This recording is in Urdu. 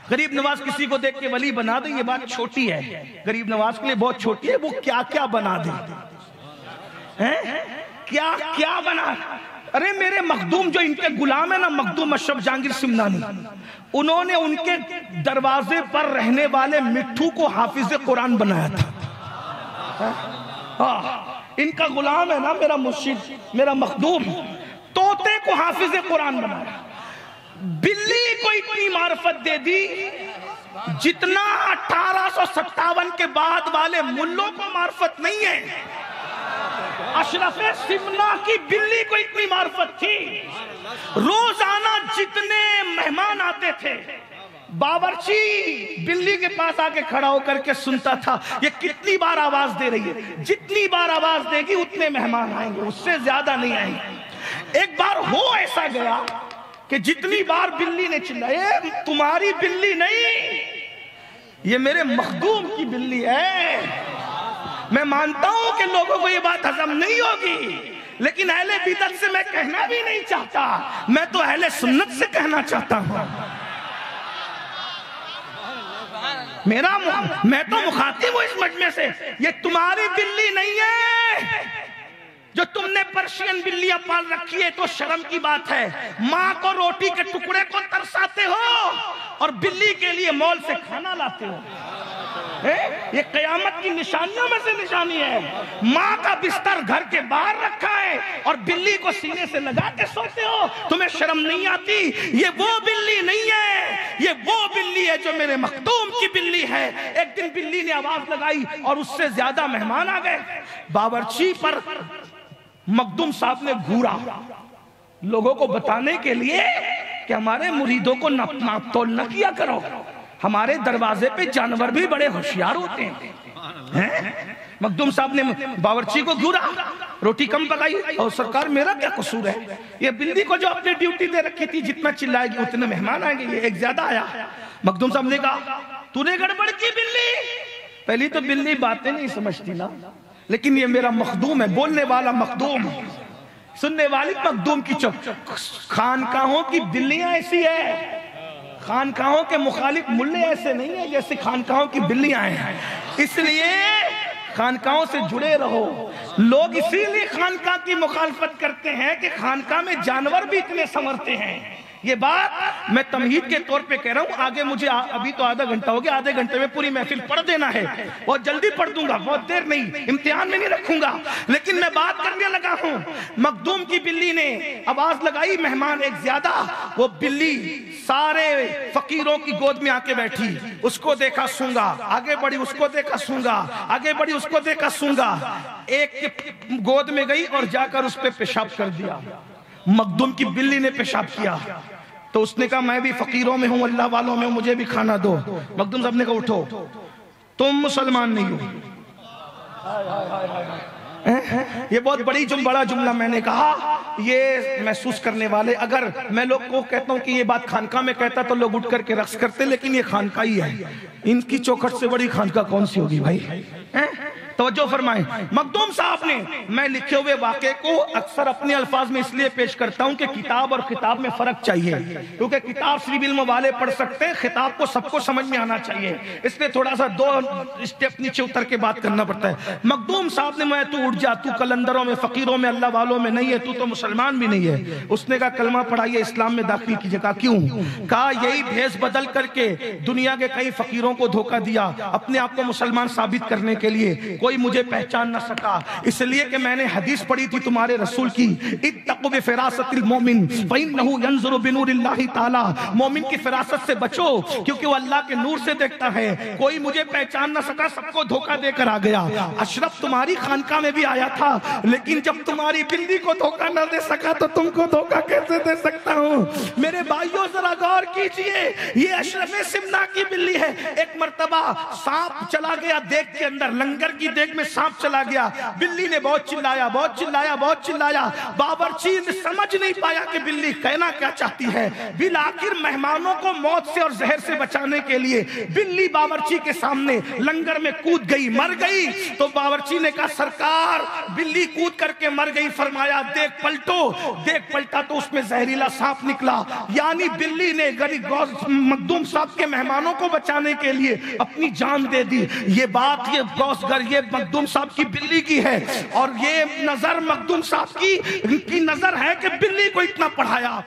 غریب نواز کسی کو دیکھ کے ولی بنا دے، یہ بات چھوٹی ہے، غریب نواز کے لیے بہت چھوٹی ہے، وہ کیا کیا بنا دے، کیا کیا بنا۔ ارے میرے مخدوم جو ان کے غلام ہیں نا، مخدوم اشرف جہانگیر سمنانی، انہوں نے ان کے دروازے پر رہنے والے مٹھو کو حافظ قرآن بنایا تھا۔ ان کا غلام ہے نا میرا مرشد، میرا مخدوم، طوطے کو حافظ قرآن بنایا۔ بلی کو اتنی معرفت دے دی جتنا 1857 کے بعد والے ملوں کو معرفت نہیں ہے۔ اشرف سمنا کی بلی کو اتنی معرفت تھی، روزانہ جتنے مہمان آتے تھے باورچی بلی کے پاس آ کے کھڑا ہو کر کے سنتا تھا یہ کتنی بار آواز دے رہی ہے، جتنی بار آواز دے گی اتنے مہمان آئیں گے، اس سے زیادہ نہیں آئیں گے۔ ایک بار ہو ایسا گیا کہ جتنی بار بلی نے چلایا، تمہاری بلی نہیں، یہ میرے مخدوم کی بلی ہے۔ میں مانتا ہوں کہ لوگوں کو یہ بات ہضم نہیں ہوگی، لیکن اہل بدعت سے میں کہنا بھی نہیں چاہتا، میں تو اہل سنت سے کہنا چاہتا ہوں۔ میں تو مخاطب ہوں اس مجمع سے، یہ تمہاری بلی نہیں ہے۔ جو تم نے پرشین بلیاں پال رکھی ہے تو شرم کی بات ہے، ماں کو روٹی کے ٹکڑے کو ترساتے ہو اور بلی کے لیے مول سے کھانا لاتے ہو۔ یہ قیامت کی نشانیوں میں سے نشانی ہے، ماں کا بستر گھر کے باہر رکھا ہے اور بلی کو سینے سے لگا کے سوتے ہو، تمہیں شرم نہیں آتی؟ یہ وہ بلی نہیں ہے، یہ وہ بلی ہے جو میرے مخدوم کی بلی ہے۔ ایک دن بلی نے آواز لگائی اور اس سے زیادہ مہمان آ گئے، باورچی پر مخدوم صاحب نے گھورا لوگوں کو بتانے کے لیے کہ ہمارے مریدوں کو ناپ تول نہ کیا کرو، ہمارے دروازے پہ جانور بھی بڑے ہوشیار ہوتے ہیں۔ مخدوم صاحب نے باورچی کو گھورا، روٹی کم پکائی، اور سرکار میرا کیا قصور ہے، یہ بلی کو جو اپنی ڈیوٹی دے رکھی تھی جتنا چلائے گی اتنے مہمان آئیں گے، یہ ایک زیادہ آیا۔ مخدوم صاحب نے کہا تو نے گڑبڑ کی بلی، پہلی تو بلی باتیں نہیں سمجھتی نا، لیکن یہ میرا مخدوم ہے، بولنے والا مخدوم، سننے والی مخدوم کی چپ۔ خانقاہوں کی بلیاں ایسی ہے، خانقاہوں کے مخالف ملے ایسے نہیں ہیں جیسے خانقاہوں کی بلیاں ہیں، اس لیے خانقاہوں سے جڑے رہو۔ لوگ اسی لیے خانقاہ کی مخالفت کرتے ہیں کہ خانقاہ میں جانور بھی اتنے سنورتے ہیں۔ یہ بات میں تمہید کے طور پہ کہہ رہا ہوں، آگے مجھے ابھی تو آدھا گھنٹہ ہو گیا، آدھے گھنٹے میں پوری محفل پڑھ دینا ہے، بہت جلدی پڑھ دوں گا، بہت دیر نہیں، امتحان میں نہیں رکھوں گا، لیکن میں بات کرنے لگا ہوں۔ مخدوم کی بلی نے آواز لگائی، مہمان ایک زیادہ، وہ بلی سارے فقیروں کی گود میں آ کے بیٹھی، اس کو دیکھا سونگا، آگے بڑھی اس کو دیکھا سونگا، آگے بڑھی اس کو دیکھا سونگا، ایک گود میں گئی اور جا کر اس پہ پیشاب کر دیا۔ مخدوم کی بلی نے پیشاب کیا تو اس نے کہا میں بھی فقیروں میں ہوں، اللہ والوں میں ہوں، مجھے بھی کھانا دو۔ مخدوم صاحب نے کہا اٹھو، تم مسلمان نہیں ہو۔ یہ بہت بڑا جملہ میں نے کہا، یہ محسوس کرنے والے، اگر میں لوگ کو کہتا ہوں کہ یہ بات خانقاہ میں کہتا تو لوگ اٹھ کر کے رقص کرتے، لیکن یہ خانقاہ ہی ہے، ان کی چوکھٹ سے بڑی خانقاہ کون سی ہوگی بھائی؟ توجہ فرمائیں۔ مخدوم صاحب نے، میں لکھے ہوئے واقعے کو اکثر اپنے الفاظ میں اس لیے پیش کرتا ہوں کہ کتاب اور خطاب میں فرق چاہیے، کیونکہ کتاب صرف علم والے پڑھ سکتے ہیں، خطاب کو سب کو سمجھ میں آنا چاہیے، اس لیے تھوڑا سا دو اسٹیپ نیچے اتر کے بات کرنا پڑتا ہے۔ مخدوم صاحب نے، میں تو اٹھ جا، تو قلندروں میں فقیروں میں اللہ والوں میں نہیں ہے، تو مسلمان بھی نہیں ہے۔ اس نے کہا کلمہ پڑھائیے، اسلام میں داخل کیجیے۔ کہا کیوں؟ کہا یہی بھیس بدل کر کے دنیا کے کئی فقیروں کو دھوکہ دیا اپنے آپ کو مسلمان ثابت کرنے کے لیے، کوئی مجھے پہچان نہ سکا، اس لیے کہ میں نے حدیث پڑھی تھی تمہارے رسول کی، اتقوا بفراست المومن فإنه ينظر بنور اللہ تعالی، مومن کی فراست سے بچو کیونکہ وہ اللہ کے نور سے دیکھتا ہے۔ کوئی مجھے پہچان نہ سکا، سب کو دھوکہ دے کر آ گیا۔ اشرف تمہاری خانقاہ میں بھی آیا تھا، لیکن جب تمہاری بلی کو دھوکہ نہ دے سکا تو تم کو دھوکہ کیسے دے سکتا ہوں؟ میرے بھائیوں ذرا غور کیجئے، یہ اشرف سمنا کی بلی ہے۔ ایک مرتبہ سانپ چلا گیا دیگ کے اندر، لنگر کی دیگ میں سانپ چلا گیا. بلی نے بہت چلایا بہت چلایا بہت چلایا. باورچی سمجھ نہیں پایا کہ بلی کہنا کیا چاہتی ہے. بالآخر مہمانوں کو موت سے اور زہر سے بچانے کے لیے بلی باورچی کے سامنے لنگر میں کود گئی, مر گئی. تو باورچی نے کہا سرکار بلی کود کر کے مر گئی. فرمایا دیکھ پلٹو. دیکھ پلٹا تو اس میں زہریلا سانپ نکلا. یعنی بلی نے غریب غوث مخدوم صاحب کے مہمانوں کو بچانے کے لیے اپنی جان دے دی. یہ بات یہ غوث گر یہ مخدوم صاحب کی بلی کی ہے, اور یہ نظر مخدوم صاحب کی نظر ہے کہ بلی کو اتنا پڑھایا.